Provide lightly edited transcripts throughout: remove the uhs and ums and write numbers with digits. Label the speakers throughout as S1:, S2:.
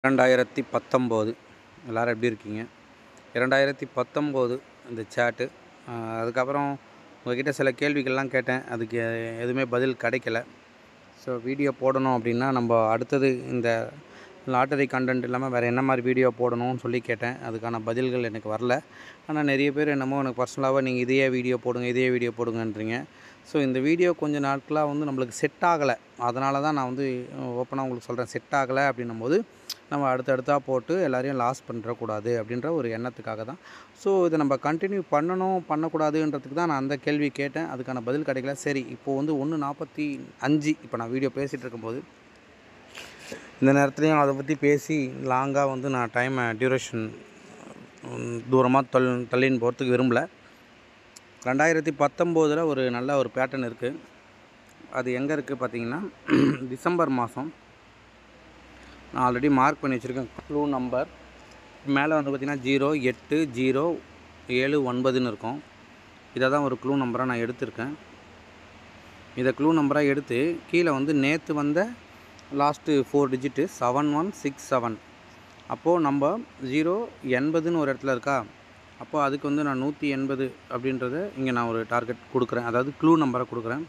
S1: 2019 எல்லோரும் எப்படி இருக்கீங்க? 2019 இந்த சேட்டு. அதுக்கப்புறம் உங்கள்கிட்ட சில கேள்விகள்லாம் கேட்டேன். அதுக்கு எதுவுமே பதில் கிடைக்கல. ஸோ வீடியோ போடணும் அப்படின்னா நம்ம அடுத்தது இந்த லாட்டரி கண்டென்ட் இல்லாமல் வேறு என்ன மாதிரி வீடியோ போடணும்னு சொல்லி கேட்டேன். அதுக்கான பதில்கள் எனக்கு வரல. ஆனால் நிறைய பேர் என்னமோ எனக்கு பர்சனலாக நீங்கள் இதையே வீடியோ போடுங்கன்றீங்க. ஸோ இந்த வீடியோ கொஞ்சம் நாட்களாக வந்து நம்மளுக்கு செட் ஆகலை. அதனால தான் நான் வந்து ஓப்பனாக உங்களுக்கு சொல்கிறேன். செட் ஆகலை அப்படின்னும் போது நம்ம அடுத்தடுத்தாக போட்டு எல்லோரையும் லாஸ் பண்ணுறக்கூடாது அப்படின்ற ஒரு எண்ணத்துக்காக தான். ஸோ இதை நம்ம கண்டினியூ பண்ணக்கூடாதுன்றதுக்கு தான் நான் அந்த கேள்வி கேட்டேன். அதுக்கான பதில் கிடைக்கல. சரி, இப்போது வந்து 1:45 இப்போ நான் வீடியோ பேசிகிட்டு இருக்கும்போது இந்த நேரத்துலையும் அதை பற்றி பேசி லாங்காக வந்து நான் டைமை டியூரேஷன் தூரமாக தள்ளின்னு போகிறதுக்கு விரும்பலை. 2019 ஒரு நல்ல ஒரு பேட்டர்ன் இருக்குது. அது எங்கே இருக்குது பார்த்தீங்கன்னா, டிசம்பர் மாதம் நான் ஆல்ரெடி மார்க் பண்ணி வச்சுருக்கேன். க்ளூ நம்பர் மேலே வந்து பார்த்திங்கன்னா 08079ன்னு இருக்கும். இதை தான் ஒரு க்ளூ நம்பராக நான் எடுத்திருக்கேன். இதை க்ளூ நம்பராக எடுத்து கீழே வந்து நேற்று வந்த லாஸ்ட்டு 4 டிஜிட்டு 7167. அப்போது நம்ம 080ன்னு ஒரு இடத்துல இருக்கா. அப்போது அதுக்கு வந்து நான் 180 அப்படின்றத இங்கே நான் ஒரு டார்கெட் கொடுக்குறேன். அதாவது க்ளூ நம்பரை கொடுக்குறேன்.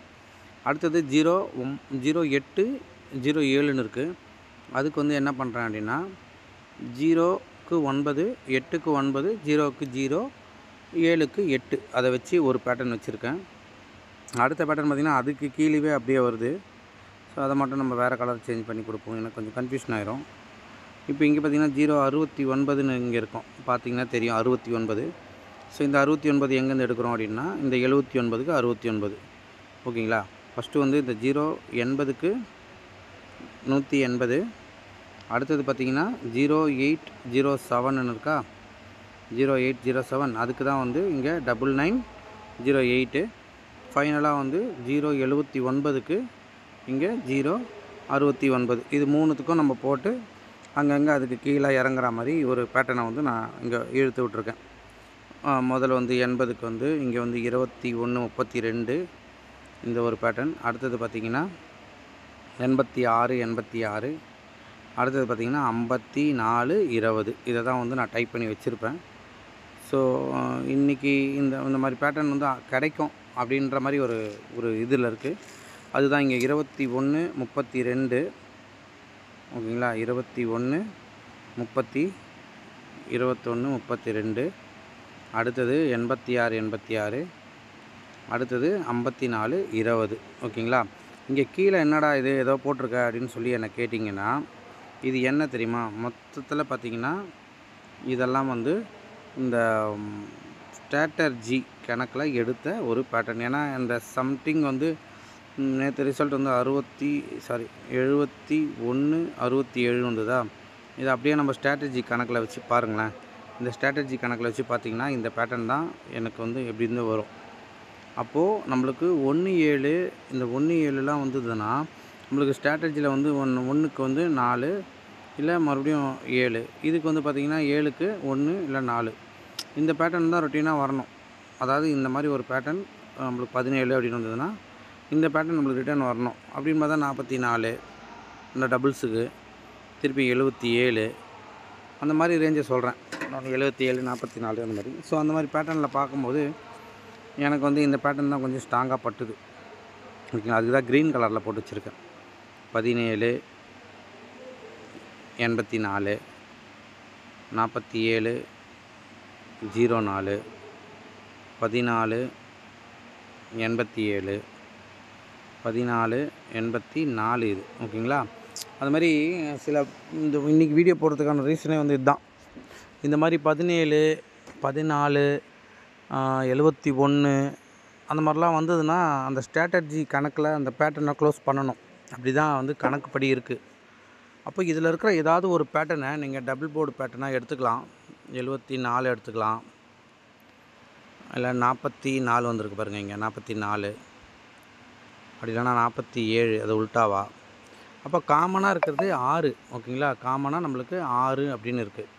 S1: அடுத்தது 0807ன்னு இருக்குது. அதுக்கு வந்து என்ன பண்ணுறேன் அப்படின்னா 0க்கு 9, 8க்கு 9, 0க்கு 0, 7க்கு 8 அதை வச்சு ஒரு பேட்டர்ன் வச்சுருக்கேன். அடுத்த பேட்டர்ன் பார்த்திங்கன்னா அதுக்கு கீழே அப்படியே வருது. ஸோ அதை மட்டும் நம்ம வேறு கலர் சேஞ்ச் பண்ணி கொடுப்போம். எனக்கு கொஞ்சம் கன்ஃபியூஷன் ஆயிரும். இப்போ இங்கே பார்த்திங்கன்னா 069ன்னு இங்கே இருக்கும். பார்த்திங்கன்னா தெரியும் 69. ஸோ இந்த 69 எங்கேருந்து எடுக்கிறோம் அப்படின்னா இந்த 79க்கு 69. ஓகேங்களா? ஃபஸ்ட்டு வந்து இந்த 080க்கு 180. அடுத்தது பார்த்திங்கன்னா 0807ன்னு இருக்கா. 0807 அதுக்கு தான் வந்து இங்கே 9908. ஃபைனலாக வந்து 079க்கு இங்கே 069. இது மூணுத்துக்கும் நம்ம போட்டு அங்கங்கே அதுக்கு கீழே இறங்குற மாதிரி ஒரு பேட்டர்னை வந்து நான் இங்கே இழுத்து விட்ருக்கேன். முதல்ல வந்து 80க்கு வந்து இங்கே வந்து 2132 இந்த ஒரு பேட்டர்ன். அடுத்தது பார்த்திங்கன்னா 86. அடுத்தது பார்த்திங்கன்னா 5420. இதை தான் வந்து நான் டைப் பண்ணி வச்சுருப்பேன். ஸோ இன்றைக்கி இந்த மாதிரி பேட்டர்ன் வந்து கிடைக்கும் அப்படின்ற மாதிரி ஒரு இதில் இருக்குது. அதுதான் இங்கே 2132. ஓகேங்களா? 2132. அடுத்தது 86. அடுத்தது 5420. ஓகேங்களா? இங்கே கீழே என்னடா இது ஏதோ போட்டிருக்க அப்படின்னு சொல்லி என்னை கேட்டிங்கன்னா, இது என்ன தெரியுமா? மொத்தத்தில் பார்த்திங்கன்னா இதெல்லாம் வந்து இந்த ஸ்ட்ராட்டர்ஜி கணக்கில் எடுத்த ஒரு பேட்டர்ன். ஏன்னா இந்த சம்திங் வந்து நேற்று ரிசல்ட் வந்து 7167 வந்ததா. இதை அப்படியே நம்ம ஸ்ட்ராட்டஜி கணக்கில் வச்சு பாருங்களேன். இந்த ஸ்ட்ராட்டஜி கணக்கில் வச்சு பார்த்திங்கன்னா இந்த பேட்டர்ன் தான் எனக்கு வந்து எப்படி இருந்து வரும். அப்போது நம்மளுக்கு 17 இந்த 17லாம் வந்ததுன்னா நம்மளுக்கு ஸ்ட்ராட்டஜியில் வந்து ஒன்றுக்கு வந்து 4 இல்லை மறுபடியும் 7. இதுக்கு வந்து பார்த்திங்கன்னா 7க்கு 1 இல்லை 4. இந்த பேட்டர்ன் தான் ரொட்டீனாக வரணும். அதாவது இந்த மாதிரி ஒரு பேட்டர்ன் நம்மளுக்கு 17 அப்படின்னு வந்ததுன்னா இந்த பேட்டர்ன் நம்மளுக்கு ரிட்டர்ன் வரணும். அப்படின்னு பார்த்தா 44 இந்த டபுள்ஸுக்கு திருப்பி 77 அந்த மாதிரி ரேஞ்சை சொல்கிறேன். நான் 77, 44 அந்த மாதிரி. ஸோ அந்த மாதிரி பேட்டர்னில் பார்க்கும்போது எனக்கு வந்து இந்த பேட்டர்ன் தான் கொஞ்சம் ஸ்ட்ராங்காக பட்டுது. ஓகேங்களா? அதுக்கு தான் க்ரீன் கலரில் போட்டு வச்சுருக்கேன். 17, 84, 47, 04, 14, 87, 14, 84 இது. ஓகேங்களா? அது மாதிரி சில இன்றைக்கி வீடியோ போடுறதுக்கான ரீசனே வந்து இதுதான். இந்த மாதிரி 17, 14, 71 அந்த மாதிரிலாம் வந்ததுன்னா அந்த ஸ்ட்ராட்டஜி கணக்கில் அந்த பேட்டர்னை க்ளோஸ் பண்ணணும். அப்படி தான் வந்து கணக்குப்படி இருக்குது. அப்போ இதில் இருக்கிற ஏதாவது ஒரு பேட்டர்னை நீங்கள் டபுள் போர்டு பேட்டர்னாக எடுத்துக்கலாம். 74 எடுத்துக்கலாம். இல்லை 44 வந்திருக்கு பாருங்கள். இங்கே 44 அப்படி இல்லைனா 47 அது உல்ட்டாவா. அப்போ காமனாக இருக்கிறது 6. ஓகேங்களா? காமனாக நம்மளுக்கு 6 அப்படின்னு இருக்குது.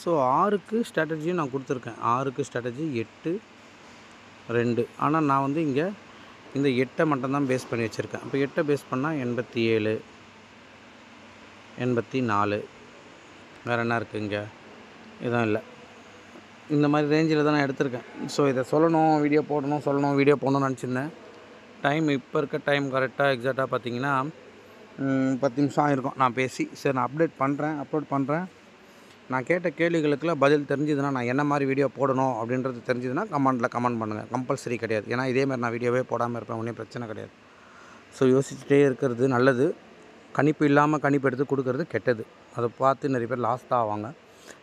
S1: ஸோ 6க்கு ஸ்ட்ராட்டஜியும் நான் கொடுத்துருக்கேன். 6க்கு ஸ்ட்ராட்டஜி 8, 2. ஆனால் நான் வந்து இங்கே இந்த 8 மட்டும்தான் பேஸ் பண்ணி வச்சுருக்கேன். அப்போ 8 பேஸ் பண்ணால் 87, 84. வேறு என்ன இருக்குது இங்கே? எதுவும் இல்லை. இந்த மாதிரி ரேஞ்சில் தான் நான் எடுத்திருக்கேன். ஸோ இதை சொல்லணும், வீடியோ போடணும், சொல்லணும், வீடியோ போடணும்னு நினச்சிருந்தேன். டைம் இப்போ இருக்க டைம் கரெக்டாக எக்ஸாக்டாக பார்த்தீங்கன்னா 10 நிமிஷம் ஆகிருக்கும் நான் பேசி. சரி, நான் அப்லோட் பண்ணுறேன். நான் கேட்ட கேள்விகளுக்கெல்லாம் பதில் தெரிஞ்சுதுன்னா, நான் என்ன மாதிரி வீடியோ போடணும் அப்படின்றது தெரிஞ்சுதுன்னா கமெண்ட் பண்ணுங்கள். கம்பல்சரி கிடையாது. ஏன்னா இதேமாதிரி நான் வீடியோவே போடாமல் இருப்பேன், ஒன்றும் பிரச்சனை கிடையாது. ஸோ யோசிச்சுட்டே இருக்கிறது நல்லது. கணிப்பு இல்லாமல் கணிப்பு எடுத்து கொடுக்கறது கெட்டது. அதை பார்த்து நிறைய பேர் லாஸ் தான் ஆவாங்க.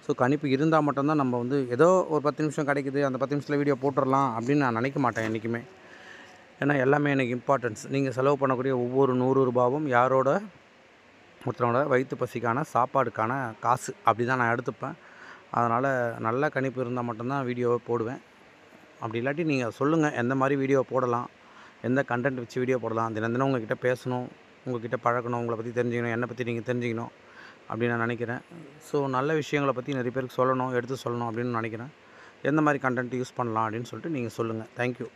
S1: ஸோ கணிப்பு இருந்தால் மட்டும்தான் நம்ம வந்து ஏதோ ஒரு 10 நிமிஷம் கிடைக்குது, அந்த 10 நிமிஷத்தில் வீடியோ போட்டுடலாம் அப்படின்னு நான் நினைக்க மாட்டேன் என்றைக்குமே. ஏன்னா எல்லாமே எனக்கு இம்பார்ட்டன்ஸ். நீங்கள் செலவு பண்ணக்கூடிய ஒவ்வொரு 100 ரூபாவும் ஒருத்தனோட வயிற்று பசிக்கான சாப்பாடுக்கான காசு அப்படி தான் நான் எடுத்துப்பேன். அதனால் நல்ல கணிப்பு இருந்தால் மட்டும்தான் வீடியோவை போடுவேன். அப்படி இல்லாட்டி நீங்கள் சொல்லுங்கள் எந்த மாதிரி வீடியோ போடலாம், எந்த கண்டென்ட் வச்சு வீடியோ போடலாம். தினம் உங்கள்கிட்ட பேசணும், உங்கள்கிட்ட பழகணும், உங்களை பற்றி தெரிஞ்சுக்கணும், என்னை பற்றி நீங்கள் தெரிஞ்சுக்கணும் அப்படின்னு நான் நினைக்கிறேன். ஸோ நல்ல விஷயங்களை பற்றி நிறைய பேருக்கு சொல்லணும், எடுத்து சொல்லணும் அப்படின்னு நினைக்கிறேன். எந்த மாதிரி கண்டென்ட் யூஸ் பண்ணலாம் அப்படின்னு சொல்லிட்டு நீங்கள் சொல்லுங்கள். தேங்க்யூ.